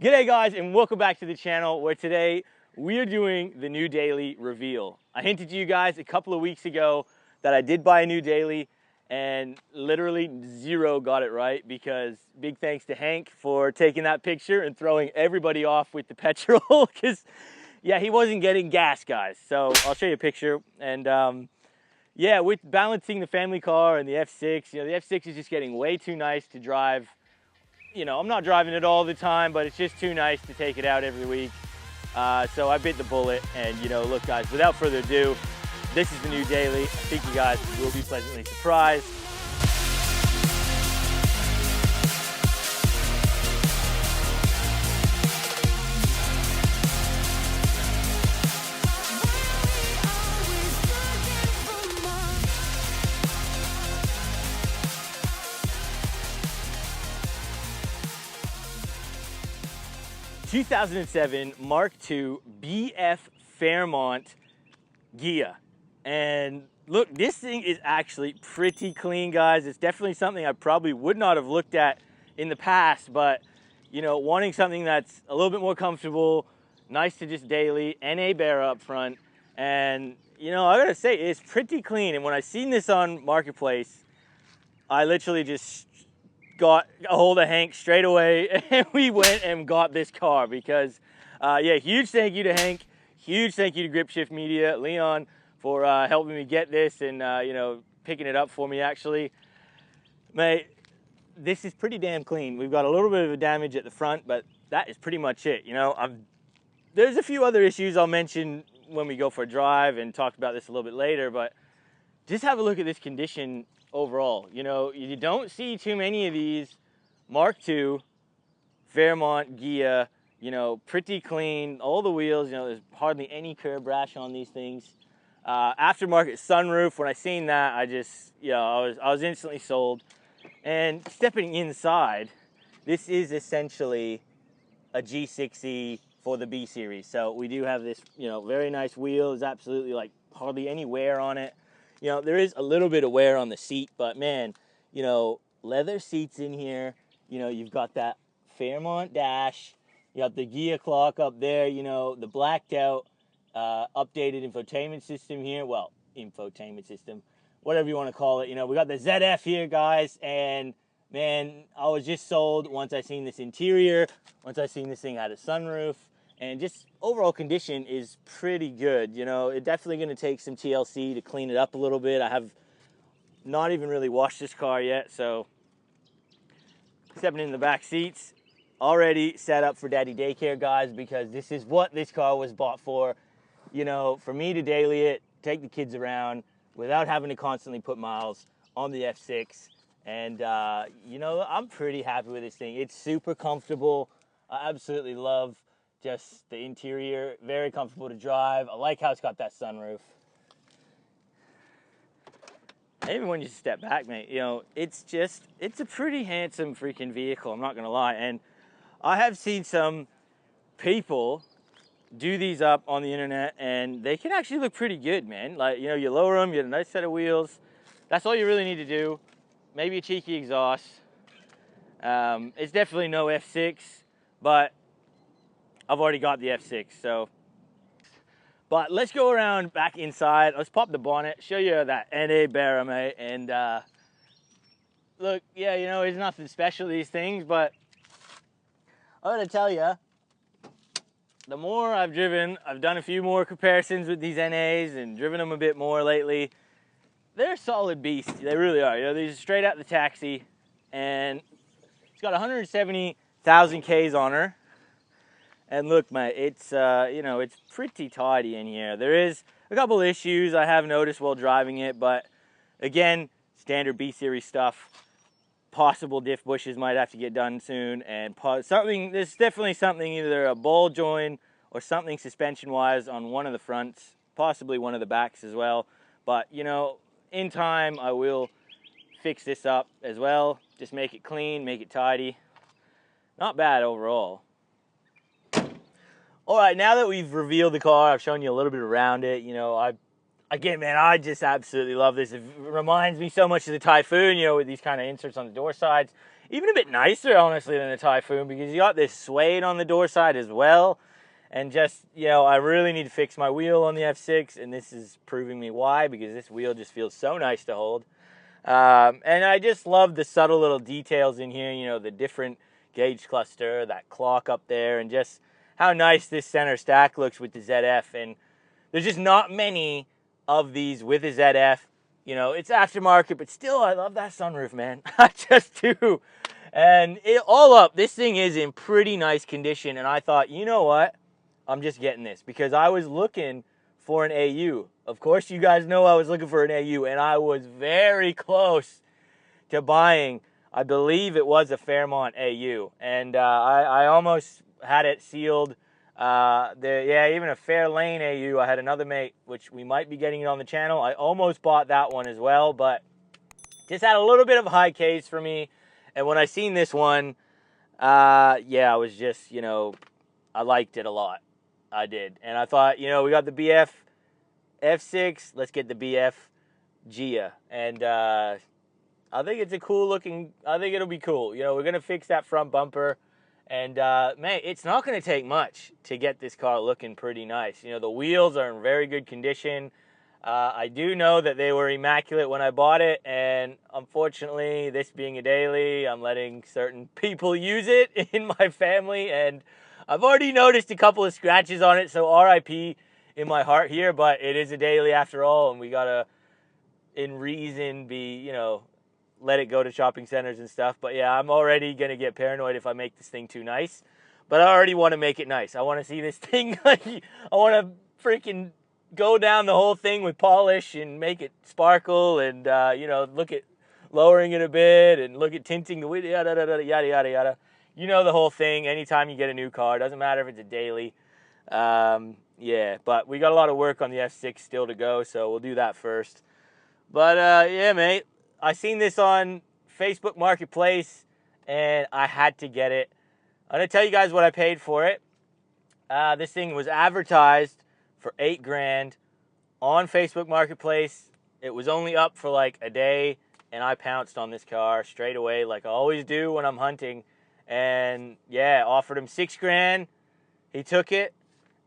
G'day guys, and welcome back to the channel where today we are doing the new daily reveal. I hinted to you guys a couple of weeks ago that I did buy a new daily and literally zero got it right, because big thanks to Hank for taking that picture and throwing everybody off with the petrol because yeah, he wasn't getting gas, guys. So I'll show you a picture. And yeah, with balancing the family car and the F6, the F6 is just getting way too nice to drive. I'm not driving it all the time, but it's just too nice to take it out every week. So I bit the bullet, and look guys, without further ado, this is the new daily. I think you guys will be pleasantly surprised. ...2007 Mark II BF Fairmont Ghia. And look, this thing is actually pretty clean, guys. It's definitely something I probably would not have looked at in the past, but wanting something that's a little bit more comfortable, nice to just daily, NA Barra up front, and I gotta say, it's pretty clean. And when I seen this on Marketplace, I literally just got a hold of Hank straight away, and we went and got this car because, yeah, huge thank you to Hank, huge thank you to Grip Shift Media, Leon, for helping me get this and, picking it up for me, actually. Mate, this is pretty damn clean. We've got a little bit of a damage at the front, but that is pretty much it. There's a few other issues I'll mention when we go for a drive and talk about this a little bit later, but just have a look at this condition overall. You don't see too many of these Mark II Fairmont Ghia, pretty clean, all the wheels, there's hardly any curb rash on these things. Aftermarket sunroof, when I seen that, I just, I was instantly sold. And stepping inside, this is essentially a G6E for the B series. So we do have this, very nice wheel. There's absolutely like hardly any wear on it. There is a little bit of wear on the seat, but man, leather seats in here. You've got that Fairmont dash. You got the Ghia clock up there, the blacked out, updated infotainment system here. Well, infotainment system, whatever you want to call it. We got the ZF here, guys, and man, I was just sold once I seen this interior, once I seen this thing had a sunroof. And just overall condition is pretty good. It's definitely going to take some TLC to clean it up a little bit. I have not even really washed this car yet, so stepping in the back seats, already set up for daddy daycare, guys, because this is what this car was bought for. For me to daily it, take the kids around without having to constantly put miles on the F6. And, I'm pretty happy with this thing. It's super comfortable. I absolutely love just the interior, very comfortable to drive. I like how it's got that sunroof. Even when you step back, mate, it's a pretty handsome freaking vehicle, I'm not gonna lie. And I have seen some people do these up on the internet and they can actually look pretty good, man. Like, you lower them, you get a nice set of wheels. That's all you really need to do. Maybe a cheeky exhaust. It's definitely no F6, but I've already got the F6, so. But let's go around back inside. Let's pop the bonnet, show you that NA Barra, mate. And look, yeah, it's nothing special, these things, but I gotta tell you, the more I've driven, I've done a few more comparisons with these NAs and driven them a bit more lately. They're solid beasts, they really are. These are straight out the taxi, and it's got 170,000 Ks on her. And look, mate, it's, it's pretty tidy in here. There is a couple issues I have noticed while driving it, but again, standard B-Series stuff. Possible diff bushes might have to get done soon, and there's definitely something, either a ball joint or something suspension-wise on one of the fronts, possibly one of the backs as well. But, in time, I will fix this up as well. Just make it clean, make it tidy. Not bad overall. All right, now that we've revealed the car, I've shown you a little bit around it. Again, man, I just absolutely love this. It reminds me so much of the Typhoon, with these kind of inserts on the door sides. even a bit nicer, honestly, than the Typhoon, because you got this suede on the door side as well. And just, you know, I really need to fix my wheel on the F6, and this is proving me why, because this wheel just feels so nice to hold. And I just love the subtle little details in here, you know, the different gauge cluster, that clock up there, and just how nice this center stack looks with the ZF. And there's just not many of these with a ZF. You know, it's aftermarket, but still, I love that sunroof, man. I just do. And all up, this thing is in pretty nice condition, and I thought, you know what? I'm just getting this, because I was looking for an AU. Of course, you guys know I was looking for an AU, and I was very close to buying, I believe it was a Fairmont AU, and I almost had it sealed. Even a Fairlane AU. I had another mate, which we might be getting it on the channel. I almost bought that one as well, but just had a little bit of a high case for me. And when I seen this one, I was just, you know, I liked it a lot. I did. And I thought, you know, we got the BF F6, let's get the BF Ghia. And I think it's a cool looking, I think it'll be cool. You know, we're going to fix that front bumper. And, man, it's not going to take much to get this car looking pretty nice. You know, the wheels are in very good condition. I do know that they were immaculate when I bought it, and unfortunately, this being a daily, I'm letting certain people use it in my family, and I've already noticed a couple of scratches on it, so RIP in my heart here, but it is a daily after all, and we gotta, in reason, be, you know, let it go to shopping centers and stuff. But yeah, I'm already gonna get paranoid if I make this thing too nice, but I already want to make it nice. I want to see this thing, like, I want to freaking go down the whole thing with polish and make it sparkle, and you know, look at lowering it a bit and look at tinting the window, yada yada yada yada yada. You know the whole thing. Anytime you get a new car, doesn't matter if it's a daily. Yeah, but we got a lot of work on the F6 still to go, so we'll do that first. But yeah, mate, I seen this on Facebook Marketplace, and I had to get it. I'm gonna tell you guys what I paid for it. This thing was advertised for $8,000 on Facebook Marketplace. It was only up for like a day, and I pounced on this car straight away, like I always do when I'm hunting. And yeah, offered him $6,000. He took it,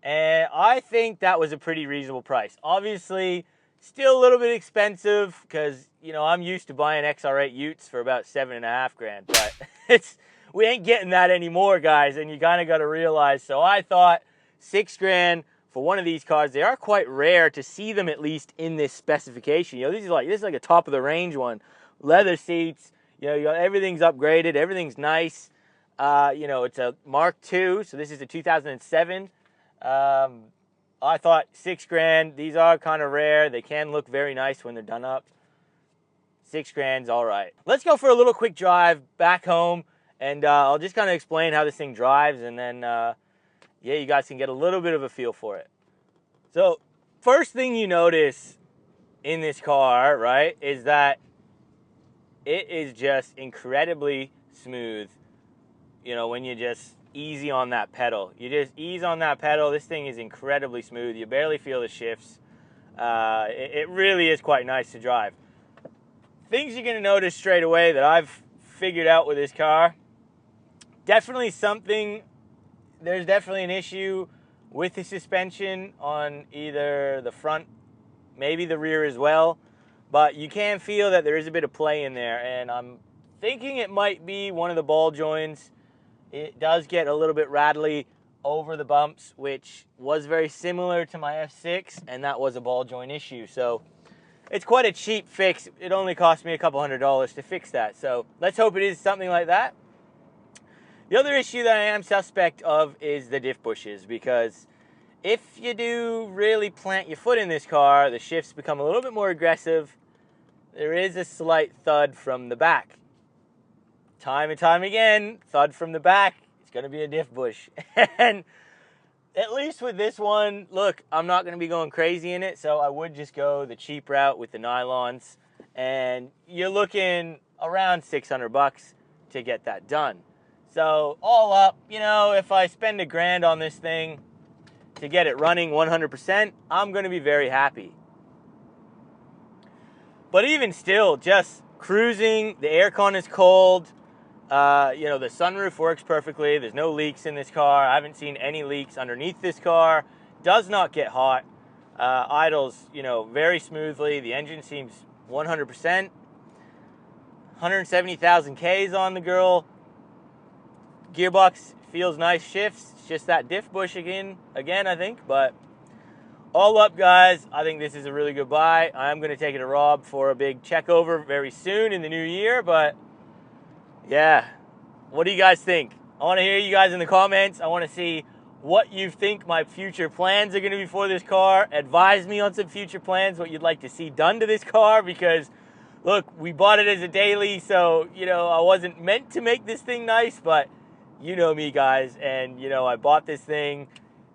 and I think that was a pretty reasonable price. Obviously, still a little bit expensive, because you know I'm used to buying XR8 Utes for about $7,500, but we ain't getting that anymore, guys. And you kind of got to realize. So I thought $6,000 for one of these cars. They are quite rare to see them, at least in this specification. You know, this is like a top of the range one. Leather seats. You know, everything's upgraded. Everything's nice. You know, it's a Mark II, so this is a 2007. I thought $6,000. These are kind of rare. They can look very nice when they're done up. $6,000's all right. Let's go for a little quick drive back home, and I'll just kind of explain how this thing drives, and then yeah, you guys can get a little bit of a feel for it. So, first thing you notice in this car, right, is that it is just incredibly smooth. You know, when you just easy on that pedal. You just ease on that pedal. This thing is incredibly smooth. You barely feel the shifts. It really is quite nice to drive. Things you're going to notice straight away that I've figured out with this car. Definitely something, there's definitely an issue with the suspension on either the front, maybe the rear as well. But you can feel that there is a bit of play in there. And I'm thinking it might be one of the ball joints. It does get a little bit rattly over the bumps, which was very similar to my F6, and that was a ball joint issue. So it's quite a cheap fix. It only cost me a couple $100 to fix that. So let's hope it is something like that. The other issue that I am suspect of is the diff bushes, because if you do really plant your foot in this car, the shifts become a little bit more aggressive. There is a slight thud from the back. Time and time again, thud from the back, it's going to be a diff bush. And at least with this one, look, I'm not going to be going crazy in it, so I would just go the cheap route with the nylons. And you're looking around $600 to get that done. So all up, you know, if I spend $1,000 on this thing to get it running 100%, I'm going to be very happy. But even still, just cruising, the aircon is cold. You know, the sunroof works perfectly. There's no leaks in this car. I haven't seen any leaks underneath this car. Does not get hot. Idles, you know, very smoothly. The engine seems 100%. 170,000 Ks on the girl. Gearbox feels nice, shifts. It's just that diff bush again, I think. But all up, guys, I think this is a really good buy. I'm going to take it to Rob for a big check over very soon in the new year. But yeah, what do you guys think? I want to hear you guys in the comments. I want to see what you think my future plans are going to be for this car. Advise me on some future plans, what you'd like to see done to this car, because look, we bought it as a daily, so, you know, I wasn't meant to make this thing nice, but you know me, guys, and, you know, I bought this thing.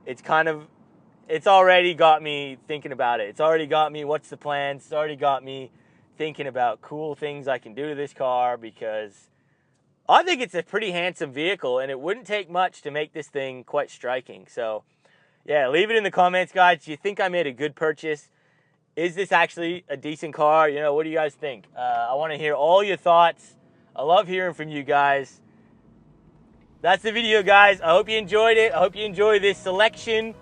It's already got me thinking about it. It's already got me, what's the plans? It's already got me thinking about cool things I can do to this car, because I think it's a pretty handsome vehicle, and it wouldn't take much to make this thing quite striking. So, yeah, leave it in the comments, guys. Do you think I made a good purchase? Is this actually a decent car? You know, what do you guys think? I want to hear all your thoughts. I love hearing from you guys. That's the video, guys. I hope you enjoyed it. I hope you enjoy this selection.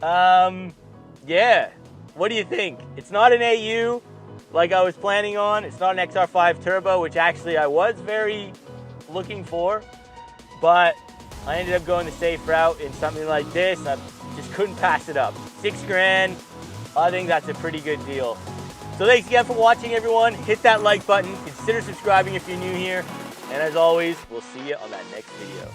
Yeah, what do you think? It's not an AU like I was planning on. It's not an XR5 Turbo, which actually I was very looking for, but I ended up going the safe route in something like this. I just couldn't pass it up. $6 grand. I think that's a pretty good deal. So thanks again for watching, everyone. Hit that like button. Consider subscribing if you're new here. And as always, we'll see you on that next video.